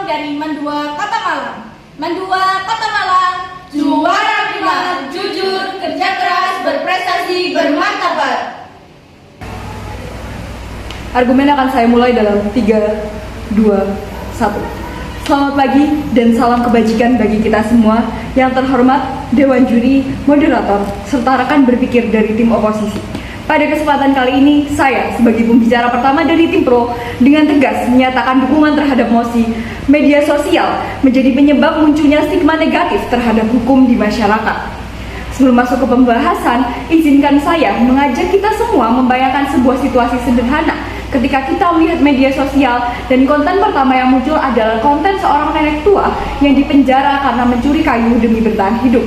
dari Mandua Kota Malang. Mandua Kota Malang, juara prima, jujur, kerja keras, berprestasi, bermartabat. Argumen akan saya mulai dalam 3, 2, 1. Selamat pagi dan salam kebajikan bagi kita semua. Yang terhormat, Dewan Juri, Moderator, serta rekan berpikir dari tim oposisi. Pada kesempatan kali ini, saya sebagai pembicara pertama dari tim pro dengan tegas menyatakan dukungan terhadap mosi media sosial menjadi penyebab munculnya stigma negatif terhadap hukum di masyarakat. Sebelum masuk ke pembahasan, izinkan saya mengajak kita semua membayangkan sebuah situasi sederhana ketika kita melihat media sosial dan konten pertama yang muncul adalah konten seorang nenek tua yang dipenjara karena mencuri kayu demi bertahan hidup.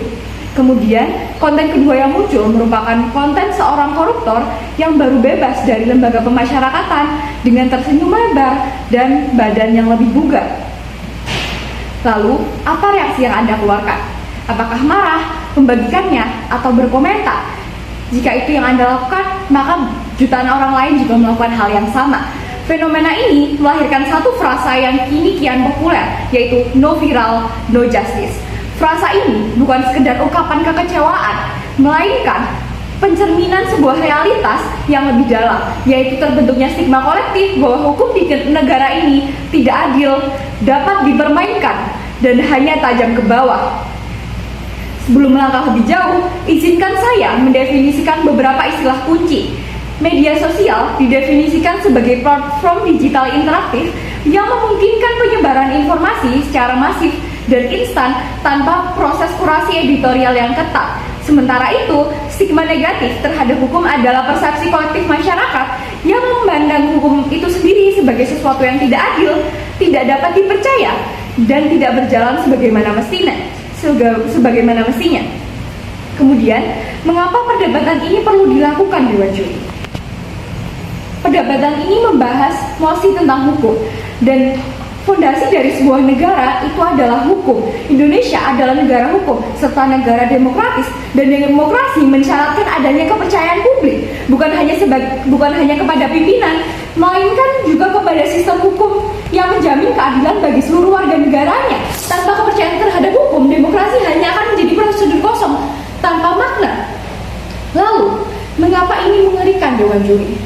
Kemudian, konten kedua yang muncul merupakan konten seorang koruptor yang baru bebas dari lembaga pemasyarakatan dengan tersenyum lebar dan badan yang lebih bugar. Lalu, apa reaksi yang Anda keluarkan? Apakah marah, membagikannya, atau berkomentar? Jika itu yang Anda lakukan, maka jutaan orang lain juga melakukan hal yang sama. Fenomena ini melahirkan satu frasa yang kini kian populer, yaitu no viral, no justice. Frasa ini bukan sekedar ungkapan kekecewaan, melainkan pencerminan sebuah realitas yang lebih dalam, yaitu terbentuknya stigma kolektif bahwa hukum di negara ini tidak adil, dapat dipermainkan, dan hanya tajam ke bawah. Sebelum melangkah lebih jauh, izinkan saya mendefinisikan beberapa istilah kunci. Media sosial didefinisikan sebagai platform digital interaktif yang memungkinkan penyebaran informasi secara masif dan instan tanpa proses kurasi editorial yang ketat. Sementara itu, stigma negatif terhadap hukum adalah persepsi kolektif masyarakat yang memandang hukum itu sendiri sebagai sesuatu yang tidak adil, tidak dapat dipercaya, dan tidak berjalan sebagaimana mestinya. Kemudian, mengapa perdebatan ini perlu dilakukan, Dewan Juri? Perdebatan ini membahas mosi tentang hukum, dan fondasi dari sebuah negara itu adalah hukum. Indonesia adalah negara hukum serta negara demokratis, dan demokrasi mensyaratkan adanya kepercayaan publik bukan hanya kepada pimpinan, melainkan juga kepada sistem hukum yang menjamin keadilan bagi seluruh warga negaranya. Tanpa kepercayaan terhadap hukum, demokrasi hanya akan menjadi prosedur kosong tanpa makna. Lalu, mengapa ini mengerikan, Dewan Juri?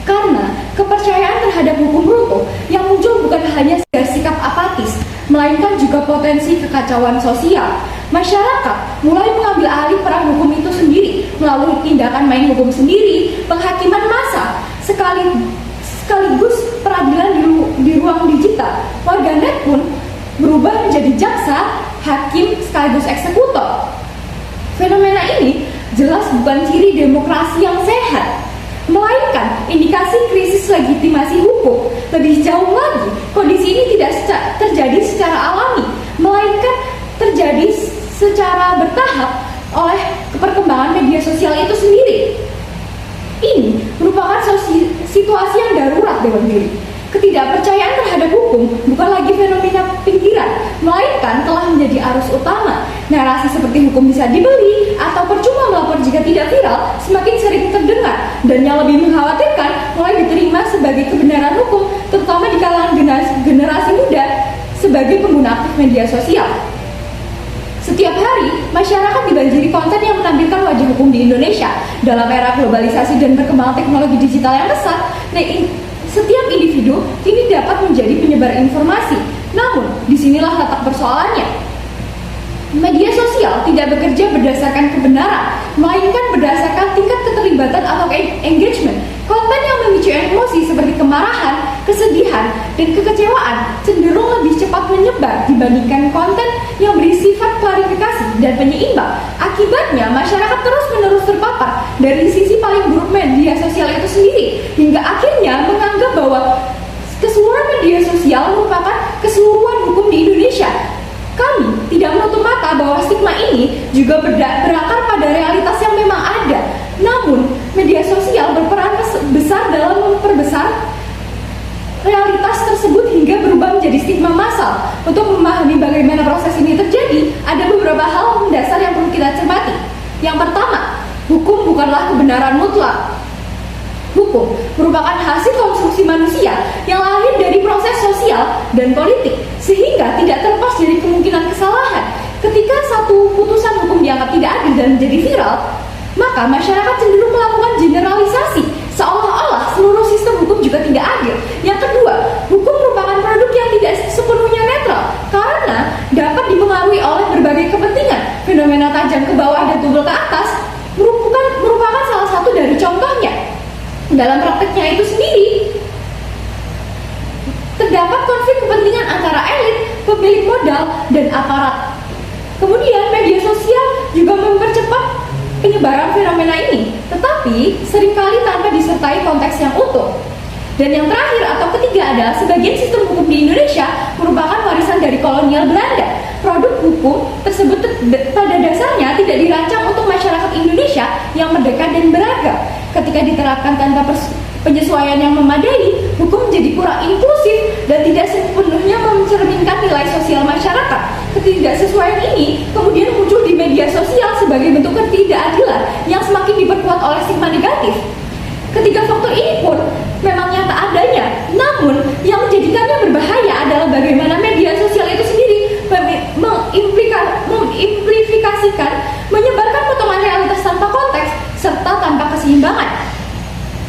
Karena kepercayaan terhadap hukum runtuh yang muncul bukan hanya sikap apatis, melainkan juga potensi kekacauan sosial. Masyarakat mulai mengambil alih peran hukum itu sendiri melalui tindakan main hukum sendiri, penghakiman massa, sekaligus peradilan di ruang digital. Warganet pun berubah menjadi jaksa, hakim, sekaligus eksekutor. Fenomena ini jelas bukan ciri demokrasi yang sehat, melainkan indikasi krisis legitimasi hukum. Lebih jauh lagi, kondisi ini tidak terjadi secara alami, melainkan terjadi secara bertahap oleh perkembangan media sosial itu sendiri. Ini merupakan situasi yang darurat, Dewan Juri. Ketidakpercayaan terhadap hukum bukan lagi fenomena pinggiran, melainkan telah menjadi arus utama. Narasi seperti hukum bisa dibeli atau percuma melapor jika tidak viral semakin sering terdengar, dan yang lebih mengkhawatirkan mulai diterima sebagai kebenaran hukum, terutama di kalangan generasi muda sebagai pengguna aktif media sosial. Setiap hari, masyarakat dibanjiri konten yang menampilkan wajah hukum di Indonesia. Dalam era globalisasi dan perkembangan teknologi digital yang pesat, setiap individu kini dapat menjadi penyebar informasi. Namun, disinilah letak persoalannya. Media sosial tidak bekerja berdasarkan kebenaran, melainkan berdasarkan tingkat keterlibatan atau engagement. Konten yang memicu emosi seperti kemarahan, kesedihan, dan kekecewaan cenderung lebih cepat menyebar dibandingkan konten yang bersifat klarifikasi dan penyeimbang. Akibatnya, masyarakat terus-menerus terpapar dari sisi paling buruk media sosial itu sendiri, hingga akhirnya menganggap bahwa keseluruhan media sosial merupakan keseluruhan hukum di Indonesia. Kami tidak menutup mata bahwa stigma ini juga berakar pada realitas yang memang ada. Namun, media sosial berperan besar dalam memperbesar realitas tersebut hingga berubah menjadi stigma massal. Untuk memahami bagaimana proses ini terjadi, ada beberapa hal mendasar yang perlu kita cermati. Yang pertama, hukum bukanlah kebenaran mutlak. hukum merupakan hasil konstruksi manusia yang lahir dari proses sosial dan politik, sehingga tidak terlepas dari kemungkinan kesalahan. Ketika satu putusan hukum dianggap tidak adil dan menjadi viral, maka masyarakat cenderung melakukan generalisasi, seolah-olah seluruh sistem hukum juga tidak adil. Yang kedua, hukum merupakan produk yang tidak sepenuhnya netral karena dapat dipengaruhi oleh berbagai kepentingan. Fenomena tajam ke bawah dan tumpul ke atas merupakan salah satu dari contohnya. Dalam prakteknya itu sendiri, terdapat konflik kepentingan antara elit, pemilik modal, dan aparat. Kemudian media sosial juga mempercepat penyebaran fenomena ini, tetapi seringkali tanpa disertai konteks yang utuh. Dan yang terakhir atau ketiga adalah sebagian sistem hukum di Indonesia merupakan warisan dari kolonial Belanda. Produk hukum tersebut pada dasarnya tidak dirancang untuk masyarakat Indonesia yang merdeka dan beragam. Ketika diterapkan tanpa penyesuaian yang memadai, hukum menjadi kurang inklusif dan tidak sepenuhnya mencerminkan nilai sosial masyarakat. Ketidaksesuaian ini kemudian muncul di media sosial sebagai bentuk ketidakadilan yang semakin diperkuat oleh stigma negatif. Ketiga faktor ini pun memang nyata adanya, namun yang menjadikannya berbahaya adalah bagaimana media sosial itu sendiri mengimplikasikan, menyebarkan potongan realitas tanpa konteks serta tanpa keseimbangan.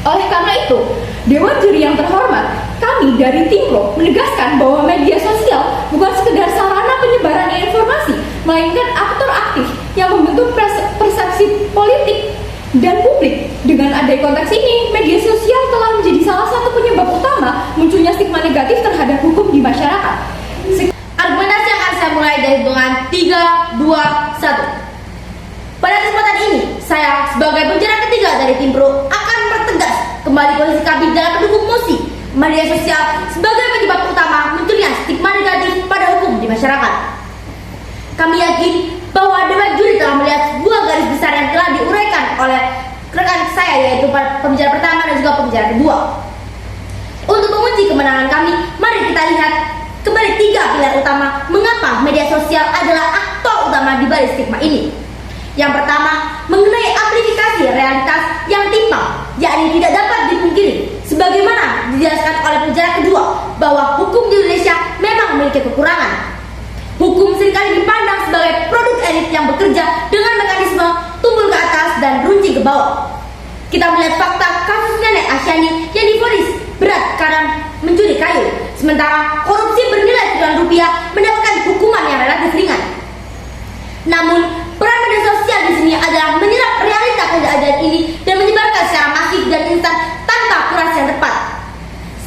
Oleh karena itu, Dewan Juri yang terhormat, kami dari Timpro menegaskan bahwa media sosial bukan sekedar sarana penyebaran informasi, melainkan aktor aktif yang membentuk persepsi politik dan publik. Dengan adanya konteks ini, media sosial telah menjadi salah satu penyebab utama munculnya stigma negatif terhadap hukum di masyarakat. Argumentasi akan saya mulai dari hitungan 3, 2, 1. Pada kesempatan ini, saya sebagai pembicara ketiga dari Timpro akan mempertegas kembali posisi kami dalam mendukung mosi media sosial sebagai penyebab utama munculnya stigma negatif pada hukum di masyarakat. Kami yakin bahwa Dewan Juri telah melihat sebuah garis besar yang telah diuraikan oleh rekan saya, yaitu pembicara pertama dan juga pembicara kedua. Untuk menguji kemenangan kami, mari kita lihat kembali 3 pilar utama mengapa media sosial adalah aktor utama di balik stigma ini. Yang pertama, mengenai amplifikasi realitas yang timpang, yakni tidak dapat dipungkiri, sebagaimana dijelaskan oleh pembicara kedua, bahwa hukum di Indonesia memang memiliki kekurangan. Hukum seringkali dipandang sebagai produk elit yang bekerja dengan mekanisme tumpul ke atas dan runcing ke bawah. Kita melihat fakta kasus nenek Asyani yang divonis berat karena mencuri kayu, sementara korupsi bernilai triliunan rupiah mendapatkan hukuman yang relatif ringan. Namun, peran media sosial di sini adalah menyerap realita keadaan ini dan menyebarkan secara masif dan instan tanpa kurasi yang tepat.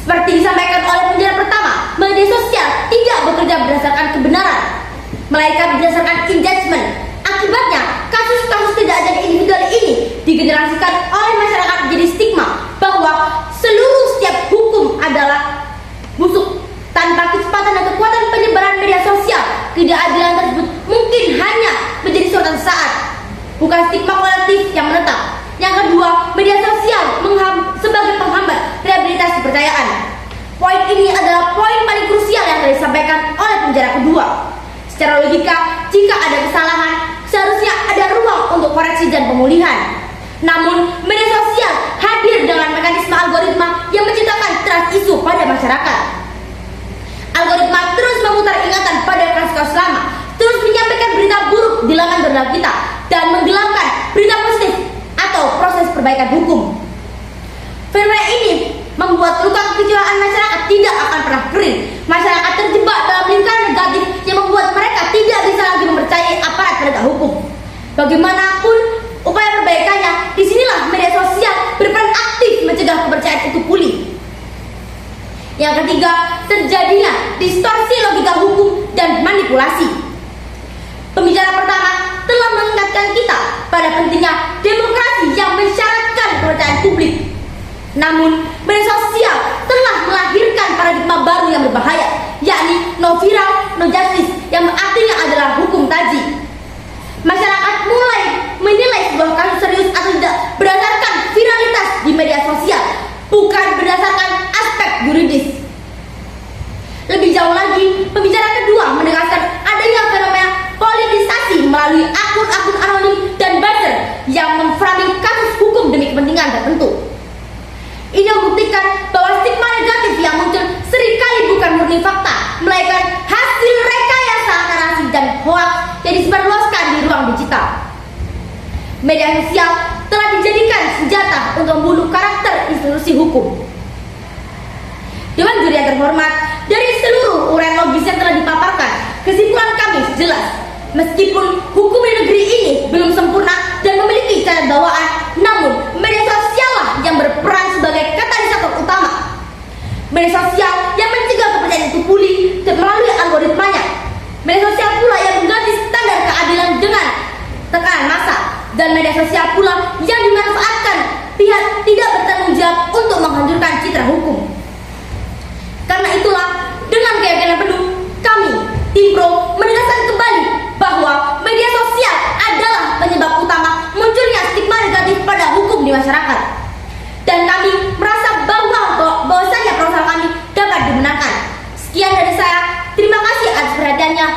Seperti disampaikan oleh pembicara pertama, media sosial tidak bekerja berdasarkan kebenaran, melainkan berdasarkan engagement. Akibatnya, kasus-kasus tidak adil individual ini digenerasikan oleh masyarakat menjadi stigma bahwa setiap hukum adalah busuk. Tanpa kecepatan dan kekuatan penyebaran media sosial, ketidakadilan tersebut mungkin hanya menjadi suatu saat, bukan stigma kolektif yang menetap. Yang kedua, media sosial sebagai penghambat rehabilitasi kepercayaan. Poin ini adalah poin paling krusial yang telah disampaikan oleh pembicara kedua. Secara logika, jika ada kesalahan, seharusnya ada ruang untuk koreksi dan pemulihan. Namun, media sosial hadir dengan mekanisme algoritma yang menciptakan trust isu pada masyarakat. Algoritma terus memutar ingatan pada kasus-kasus lama, terus menyampaikan berita buruk di laman jurnal kita, dan menggelapkan berita positif atau proses perbaikan hukum. Fenomena ini membuat luka kekecewaan masyarakat tidak akan pernah kering. Masyarakat terjebak dalam lingkaran negatif yang membuat mereka tidak bisa lagi mempercayai aparat penegak hukum. Bagaimanapun upaya perbaikannya, disinilah media sosial berperan aktif mencegah kepercayaan itu pulih. Yang ketiga, terjadinya distorsi logika hukum dan manipulasi. Pembicara pertama telah mengingatkan kita pada pentingnya demokrasi yang mensyaratkan kepercayaan publik. Namun, media sosial telah melahirkan paradigma baru yang berbahaya, yakni no viral, no justice, yang artinya adalah hukum taji. Masyarakat mulai menilai sebuah kasus serius atau tidak berdasarkan viralitas di media sosial, bukan berdasarkan aspek yuridis. Lebih jauh lagi, pembicara kedua menegaskan adanya fenomena politisasi melalui akun-akun anonim dan buzzer yang memframing kasus hukum demi kepentingan tertentu. hoaks yang disebarluaskan di ruang digital. Media sosial telah dijadikan senjata untuk membunuh karakter institusi hukum. Dewan juri yang terhormat, dari seluruh uraian logis yang telah dipaparkan, kesimpulan kami jelas. Meskipun hukum di negeri ini belum sempurna dan memiliki cara bawaan, namun media sosiallah yang berperan sebagai katalisator utama. Media sosial yang mencegah kepercayaan itu pulih melalui algoritmanya. Media sosial pula yang mengganti standar keadilan dengan tekanan massa, dan media sosial pula yang dimanfaatkan pihak tidak bertanggung jawab untuk menghancurkan citra hukum. Karena itulah, dengan keyakinan penuh, kami, Tim Pro, menegaskan kembali bahwa media sosial adalah penyebab utama munculnya stigma negatif pada hukum di masyarakat. Dan kami merasa bahwasanya proposal kami dapat dimenangkan. Sekian dari saya, terima kasih atas perhatiannya.